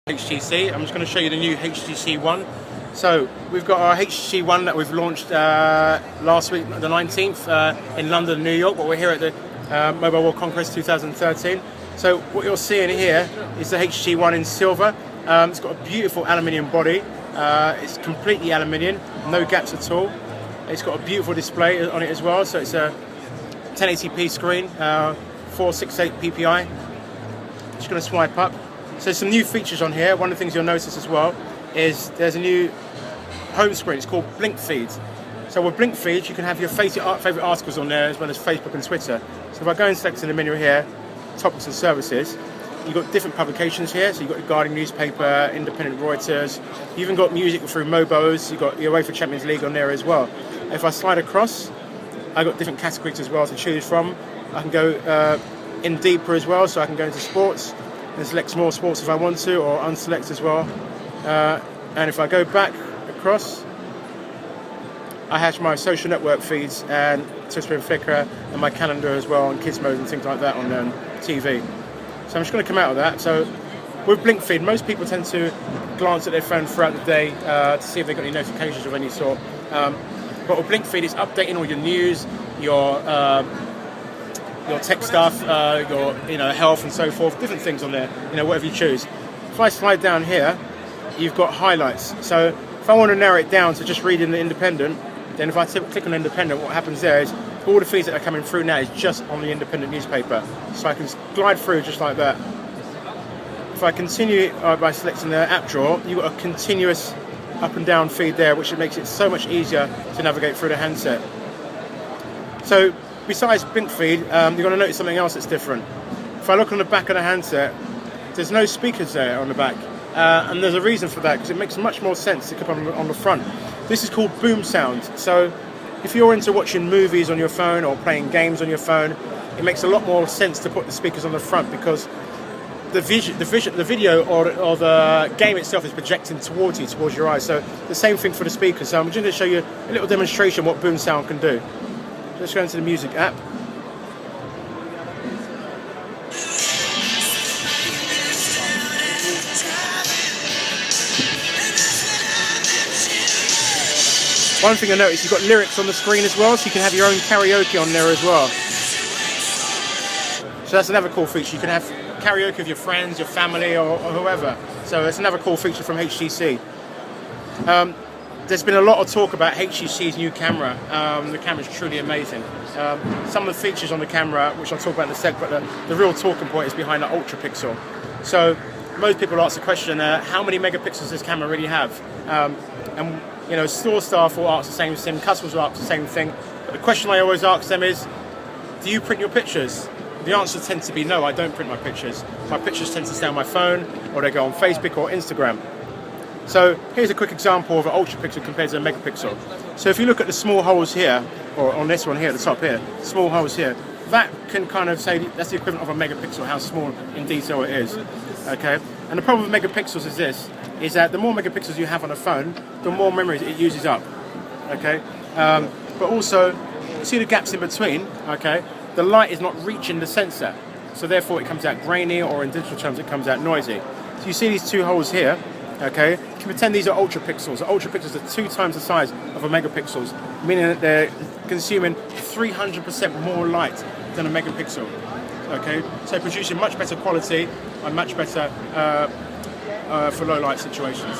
HTC. I'm just going to show you the new HTC One. So we've got our HTC One that we've launched last week, the 19th, in London and New York, but we're here at the Mobile World Congress 2013. So what you're seeing here is the HTC One in silver. It's got a beautiful aluminium body. It's completely aluminium, no gaps at all. It's got a beautiful display on it as well. So it's a 1080p screen, 468 ppi. Just going to swipe up. So some new features on here. One of the things you'll notice as well is there's a new home screen. It's called Blink Feed. So with Blink Feed, you can have your favourite articles on there as well as Facebook and Twitter. So if I go and select in the menu here, topics and services, you've got different publications here. So you've got the Guardian newspaper, Independent Reuters. You've even got music through Mobos. You've got the UEFA Champions League on there as well. If I slide across, I've got different categories as well to choose from. I can go in deeper as well, so I can go into sports and select more sports if I want to, or unselect as well. And if I go back across, I have my social network feeds and Twitter and Flickr and my calendar as well, and kids mode and things like that on TV. So I'm just going to come out of that. So with Blink Feed, most people tend to glance at their phone throughout the day to see if they've got any notifications of any sort. But with Blink Feed, it's updating all your news, your tech stuff, your health and so forth, different things on there, whatever you choose. If I slide down here, you've got highlights. So if I want to narrow it down to just reading the Independent, then if I click on Independent, what happens there is all the feeds that are coming through now is just on the Independent newspaper. So I can glide through just like that. If I continue by selecting the app drawer, you've got a continuous up and down feed there, which makes it so much easier to navigate through the handset. So besides Blink Feed, you're going to notice something else that's different. If I look on the back of the handset, there's no speakers there on the back. And there's a reason for that, because it makes much more sense to keep on the front. This is called boom sound. So if you're into watching movies on your phone or playing games on your phone, it makes a lot more sense to put the speakers on the front, because the video or the game itself is projecting towards your eyes. So the same thing for the speakers. So I'm just going to show you a little demonstration what boom sound can do. Let's go into the music app. One thing I noticed, you've got lyrics on the screen as well, so you can have your own karaoke on there as well. So that's another cool feature. You can have karaoke with your friends, your family, or whoever. So that's another cool feature from HTC. There's been a lot of talk about HTC's new camera. The camera's truly amazing. Some of the features on the camera, which I'll talk about in a sec, but the real talking point is behind the ultra pixel. So most people ask the question, how many megapixels does this camera really have? And store staff will ask the same thing, customers will ask the same thing. But the question I always ask them is, do you print your pictures? The answer tends to be no, I don't print my pictures. My pictures tend to stay on my phone, or they go on Facebook or Instagram. So here's a quick example of an ultra pixel compared to a megapixel. So if you look at the small holes here, or on this one here at the top here, small holes here, that can kind of say that's the equivalent of a megapixel, how small in detail it is. Okay? And the problem with megapixels is this, is that the more megapixels you have on a phone, the more memory it uses up. Okay? But also, see the gaps in between, okay? The light is not reaching the sensor, so therefore it comes out grainy, or in digital terms it comes out noisy. So you see these two holes here, okay? You can pretend these are ultra pixels. Ultra pixels are 2 times the size of a megapixels, meaning that they're consuming 300% more light than a megapixel. Okay, so producing much better quality and much better for low light situations.